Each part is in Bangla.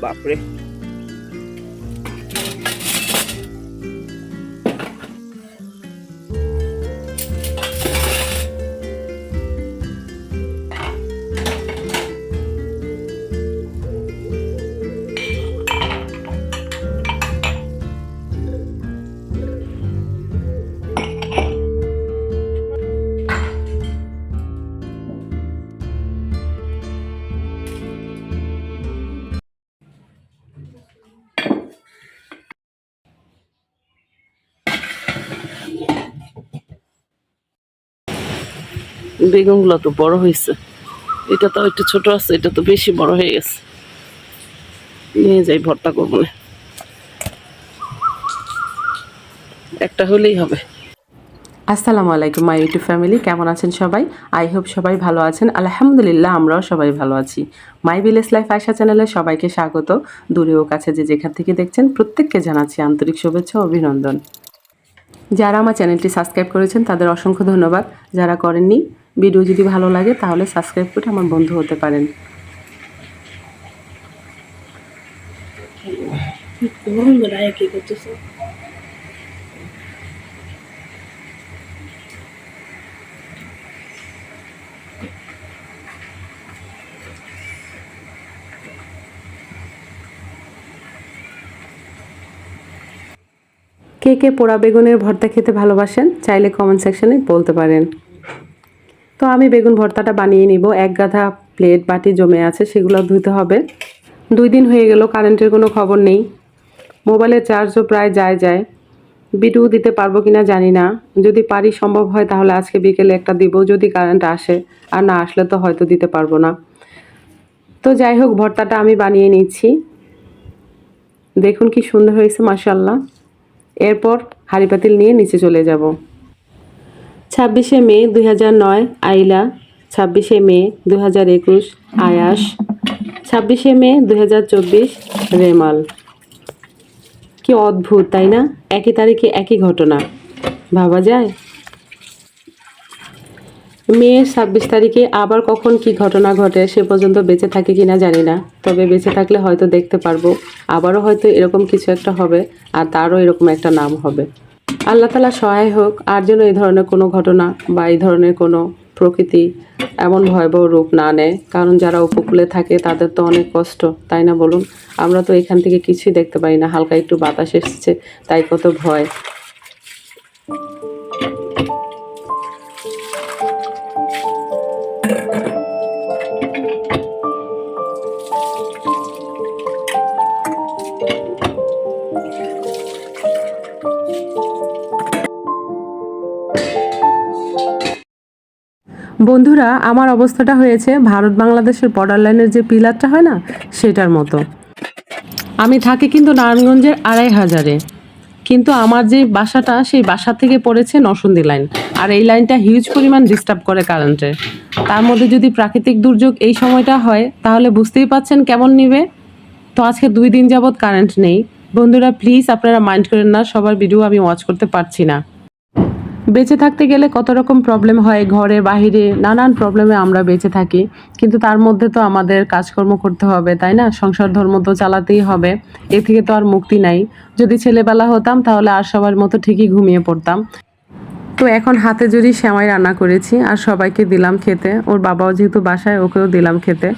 বাপরে, বেগুনগুলো তো বড় হয়েছে। এটা তো একটু ছোট আছে, এটা তো বেশি বড় হয়ে গেছে। নিয়ে যাই, ভর্তা করবো না, একটা হলেই হবে। আসসালামু আলাইকুম মাই ইউটিউব ফ্যামিলি, কেমন আছেন সবাই? আই হোপ সবাই ভালো আছেন। আলহামদুলিল্লাহ, আমরাও সবাই ভালো আছি। মাই ভিলেজ লাইফ আয়শা চ্যানেলে সবাইকে স্বাগত। দূরে ও কাছে যে যেখান থেকে দেখছেন প্রত্যেককে জানাচ্ছি আন্তরিক শুভেচ্ছা ও অভিনন্দন। যারা আমার চ্যানেলটি সাবস্ক্রাইব করেছেন তাদের অসংখ্য ধন্যবাদ। যারা করেননি, ভিডিও যদি ভালো লাগে তাহলে সাবস্ক্রাইব করে আমার বন্ধু হতে পারেন। কে কে পোড়া বেগুনের ভর্তা খেতে ভালোবাসেন চাইলে কমেন্ট সেকশনে বলতে পারেন। তো আমি বেগুন ভর্তাটা বানিয়ে নিব। এক গাদা প্লেট বাটি জমে আছে, সেগুলো ধুতে হবে। 2 দিন হয়ে গেল, কারেন্টের কোনো খবর নেই। মোবাইলের চার্জও প্রায় যায়। ভিডিও দিতে পারবো কিনা জানি না। যদি পারি, সম্ভব হয় তাহলে আজকে বিকেলে একটা দিব, যদি কারেন্ট আসে। আর না আসলে তো হয়তো দিতে পারবো না। তো যাই হোক, ভর্তাটা আমি বানিয়ে নিচ্ছি। দেখুন কি সুন্দর হয়েছে, মাশাআল্লাহ। এরপর হাঁড়ি পাতিল নিয়ে নিচে চলে যাব। 26শে মে 2009 আইলা, 26শে মে 2021 আয়াস, 26শে মে 2024 রেমাল। কি অদ্ভুত, তাই না? একই তারিখে একই ঘটনা, ভাবা যায়? মেয়ের 26 তারিখে আবার কখন কি ঘটনা ঘটে সে পর্যন্ত বেঁচে থাকে কিনা জানি না, তবে বেঁচে থাকলে হয়তো দেখতে পারবো। আবারও হয়তো এরকম কিছু একটা হবে, আর তারও এরকম একটা নাম হবে। আল্লাহ তাআলা সহায় হোক, আর যেন এই ধরনের কোনো ঘটনা বা এই ধরনের কোনো প্রকৃতি এমন ভয়াবহ রূপ না নেয়। কারণ যারা উপকূলে থাকে তাদের তো অনেক কষ্ট, তাই না বলুন? আমরা তো এখান থেকে কিছুই দেখতে পাই না, হালকা একটু বাতাস এসেছে তাই কত ভয়। বন্ধুরা, আমার অবস্থাটা হয়েছে ভারত বাংলাদেশের বর্ডার লাইনের যে পিলারটা হয় না, সেটার মতো। আমি থাকি কিন্তু নারায়ণগঞ্জের 2500-এ, কিন্তু আমার যে বাসাটা সেই বাসা থেকে পড়েছে নরসিংদী লাইন। আর এই লাইনটা হিউজ পরিমাণ ডিস্টার্ব করে কারেন্টের। তার মধ্যে যদি প্রাকৃতিক দুর্যোগ এই সময়টা হয় তাহলে বুঝতেই পাচ্ছেন কেমন নিবে। তো আজকে 2 দিন যাবৎ কারেন্ট নেই। বন্ধুরা প্লিজ আপনারা মাইন্ড করেন না, সবার ভিডিও আমি ওয়াচ করতে পারছি না। বেঁচে থাকতে গেলে কত রকম প্রবলেম হয়, ঘরে বাহিরে নানান প্রবলেমে আমরা বেঁচে থাকি, কিন্তু তার মধ্যে তো আমাদের কাজকর্ম করতে হবে, তাই না? সংসার ধর্ম তো চালাতেই হবে, এ থেকে তো আর মুক্তি নাই। যদি ছেলেবেলা হতাম তাহলে আর সবার মতো ঠিকই ঘুমিয়ে পড়তাম। তো এখন হাতে যদি সেমাই রান্না করেছি আর সবাইকে দিলাম খেতে। ওর বাবাও যেহেতু বাসায়, ওকেও দিলাম খেতে।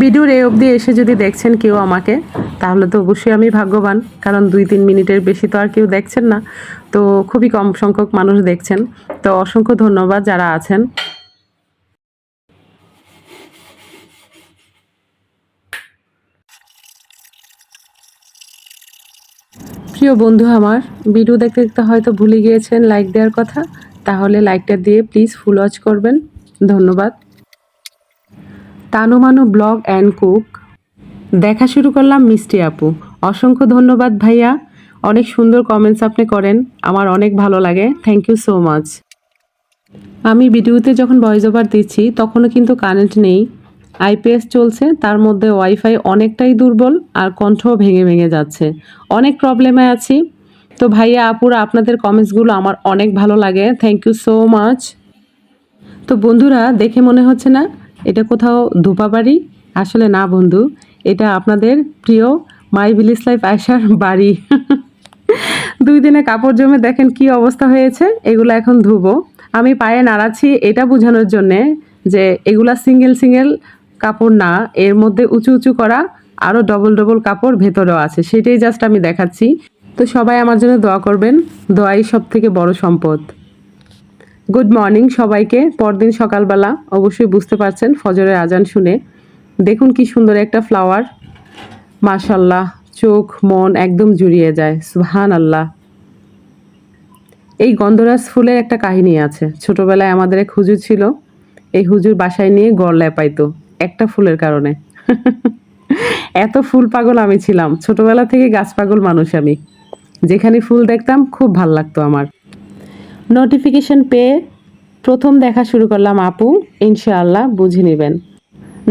ভিডিওর এই অবধি এসে যদি দেখছেন কেউ আমাকে, তাহলে তো অবশ্যই আমি ভাগ্যবান, কারণ 2-3 মিনিটের বেশি তো আর কেউ দেখছেন না। তো খুবই কম সংখ্যক মানুষ দেখছেন, তো অসংখ্য ধন্যবাদ যারা আছেন। প্রিয় বন্ধু আমার, ভিডিও দেখতে দেখতে হয়তো ভুলে গিয়েছেন লাইক দেওয়ার কথা, তাহলে লাইকটা দিয়ে প্লিজ ফুল ওয়াচ করবেন। ধন্যবাদ। Tanumanu blog and cook. দেখা শুরু করলাম মিষ্টি আপু। অসংখ্য ধন্যবাদ ভাইয়া, অনেক সুন্দর কমেন্টস আপনি করেন, আমার অনেক ভালো লাগে, থ্যাংক ইউ সো মাচ। আমি ভিডিওতে যখন ভয়েস ওভার দিচ্ছি তখনও কিন্তু কারেন্ট নেই, আইপিএস চলছে, তার মধ্যে ওয়াইফাই অনেকটাই দুর্বল আর কণ্ঠও ভেঙে ভেঙে যাচ্ছে, অনেক প্রবলেমে আছি। তো ভাইয়া আপুরা আপনাদের কমেন্টসগুলো আমার অনেক ভালো লাগে, থ্যাংক ইউ সো মাচ। তো বন্ধুরা দেখে মনে হচ্ছে না এটা কোথাও ধোপাবাড়ি? আসলে না বন্ধু, এটা আপনাদের প্রিয় মাই ভিলেজ লাইফ আয়শার বাড়ি। 2 দিনে কাপড় জমে দেখেন কি অবস্থা হয়েছে, এগুলো এখন ধুবো। আমি পায়ে নাড়াচ্ছি এটা বোঝানোর জন্যে যে এগুলা সিঙ্গেল সিঙ্গেল কাপড় না, এর মধ্যে উঁচু উঁচু করা আরও ডবল ডবল কাপড় ভেতরেও আছে, সেটাই জাস্ট আমি দেখাচ্ছি। তো সবাই আমার জন্য দোয়া করবেন, দোয়াই সব থেকে বড় সম্পদ। গুড মর্নিং সবাইকে। পরদিন সকালবেলা অবশ্যই বুঝতে পারছেন ফজরের আজান শুনে। দেখুন কি সুন্দর একটা ফ্লাওয়ার, মাশাল্লাহ, চোখ মন একদম জুড়িয়ে যায়, সুবহান আল্লাহ। এই গন্ধরাজ ফুলের একটা কাহিনী আছে। ছোটবেলায় আমাদের এক হুজুর ছিল, এই হুজুর বাসায় নিয়ে গড় লেপাইতো একটা ফুলের কারণে। এত ফুল পাগল আমি ছিলাম, ছোটবেলা থেকে গাছ পাগল মানুষ আমি। যেখানে ফুল দেখতাম খুব ভাল লাগতো আমার। নোটিফিকেশন পেয়ে প্রথম দেখা শুরু করলাম আপু, ইনশাআল্লাহ বুঝে নেবেন।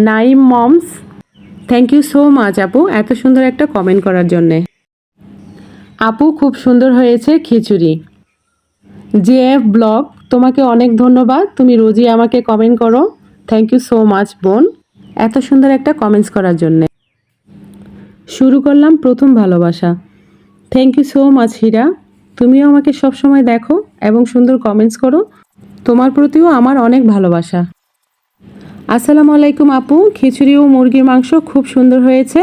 Naim moms, thank you so much আপু এত সুন্দর একটা কমেন্ট করার জন্যে। আপু খুব সুন্দর হয়েছে খিচুড়ি। জেএফ ব্লগ, তোমাকে অনেক ধন্যবাদ, তুমি রোজই আমাকে কমেন্ট করো, থ্যাংক ইউ সো মাচ বোন এত সুন্দর একটা কমেন্টস করার জন্যে। শুরু করলাম প্রথম ভালোবাসা, থ্যাংক ইউ সো মাচ হীরা, তুমিও আমাকে সবসময় দেখো এবং সুন্দর কমেন্টস করো, তোমার প্রতিও আমার অনেক ভালোবাসা। আসসালামু আলাইকুম আপু, খিচুড়ি ও মুরগির মাংস খুব সুন্দর হয়েছে,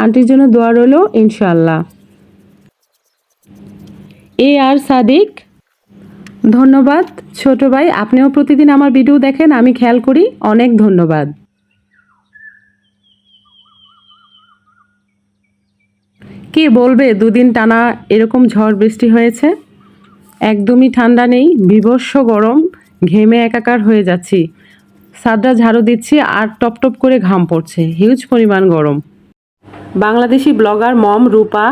আন্টির জন্য দোয়া রইল ইনশাআল্লাহ। এ আর সাদিক, ধন্যবাদ ছোট ভাই, আপনিও প্রতিদিন আমার ভিডিও দেখেন, আমি খেয়াল করি, অনেক ধন্যবাদ। কে বলবে 2 দিন টানা এরকম ঝড় বৃষ্টি হয়েছে, একদমই ঠান্ডা নেই, বীভৎস গরম, ঘেমে একাকার হয়ে যাচ্ছি, ছাদটা ঝাড়ু দিচ্ছি আর টপ টপ করে ঘাম পড়ছে, হিউজ পরিমাণ গরম। বাংলাদেশি ব্লগার মম রূপা,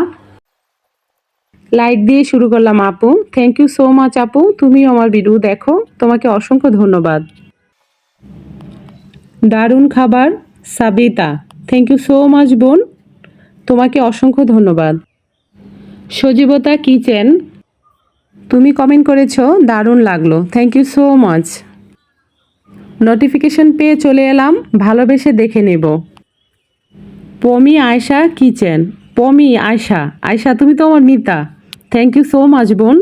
লাইক দিয়ে শুরু করলাম আপু, থ্যাংক ইউ সো মাচ আপু, তুমিও আমার ভিডিও দেখো, তোমাকে অসংখ্য ধন্যবাদ। দারুণ খাবার Sabita, thank you so much বোন, তোমাকে অসংখ্য ধন্যবাদ। সজীবতা কিচেন, তুমি কমেন্ট করেছো দারুণ লাগলো, thank you so much. Notification পেয়ে চলে এলাম, ভালোবেসে দেখে নেব। পমি আয়শা কিচেন, পমি আয়শা, আয়শা তুমি তো আমার মিতা, থ্যাংক ইউ সো মাচ বোন।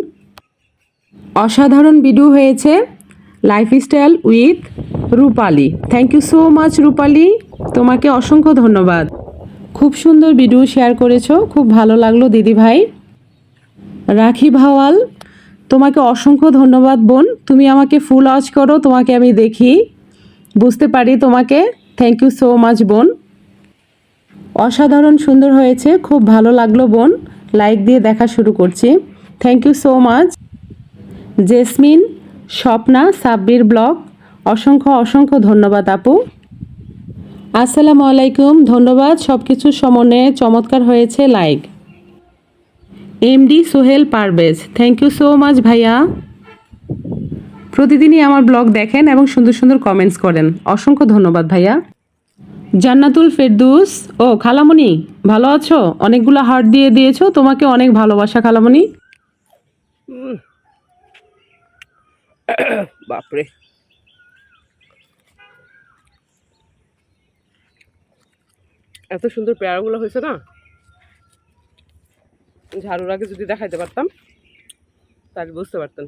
অসাধারণ ভিডিও হয়েছে, lifestyle with Rupali, thank you so much Rupali, তোমাকে অসংখ্য ধন্যবাদ। খুব সুন্দর ভিডিও শেয়ার করেছো, খুব ভালো লাগলো দিদি ভাই। রাখি ভাওয়াল, তোমাকে অসংখ্য ধন্যবাদ বোন, তুমি আমাকে ফুল ওয়াচ করো, তোমাকে আমি দেখি, বুঝতে পারি তোমাকে, থ্যাংক ইউ সো মাচ বোন। অসাধারণ সুন্দর হয়েছে, খুব ভালো লাগলো বোন, লাইক দিয়ে দেখা শুরু করছি, thank you so much. Jesmin Swapna Sabbir blog, অসংখ্য অসংখ্য ধন্যবাদ আপু। আসসালামু আলাইকুম, ধন্যবাদ, সব কিছুর সমন্বয়ে চমৎকার হয়েছে, like. MD Sohel Parvez, thank you so much ভাইয়া, প্রতিদিনই আমার ব্লগ দেখেন এবং সুন্দর সুন্দর কমেন্টস করেন, অসংখ্য ধন্যবাদ ভাইয়া। জান্নাতুল ফেরদৌস, ও খালামণি ভালো আছো, অনেকগুলো হার্ট দিয়ে দিয়েছো, তোমাকে অনেক ভালোবাসা খালামণি। বাপরে, এত সুন্দর পেয়ারাগুলো হয়েছে না, ঝাড়ুর আগে যদি দেখাইতে পারতাম তাহলে বুঝতে পারতেন।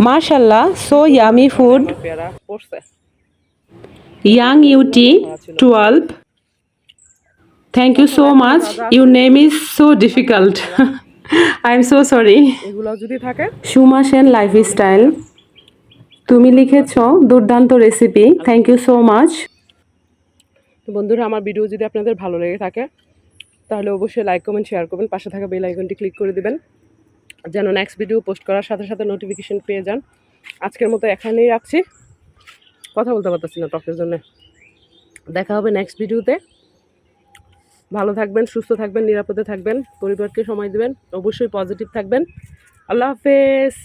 মাশাল্লাহ, সো ইয়ামি ফুড। পেয়ারা পড়ছে। Young UT 12, thank you so much, your name is so difficult, I am so sorry. এগুলো যদি থাকে, সুমা সেন লাইফস্টাইল, তুমি লিখেছ দুর্দান্ত recipe, thank you so much. তো বন্ধুরা আমার ভিডিও যদি আপনাদের ভালো লেগে থাকে তাহলে অবশ্যই লাইক কমেন্ট শেয়ার করবেন, পাশে থাকা বেল আইকনটি ক্লিক করে দিবেন যেন নেক্সট ভিডিও পোস্ট করার সাথে সাথে নোটিফিকেশন পেয়ে যান। আজকের মতো এখানেই রাখছি, কথা বলতে পারতেছি না টকের জন্য। দেখা হবে নেক্সট ভিডিওতে। ভালো থাকবেন, সুস্থ থাকবেন, নিরাপদে থাকবেন, পরিবারকে সময় দেবেন, অবশ্যই পজিটিভ থাকবেন। আল্লাহ হাফেজ।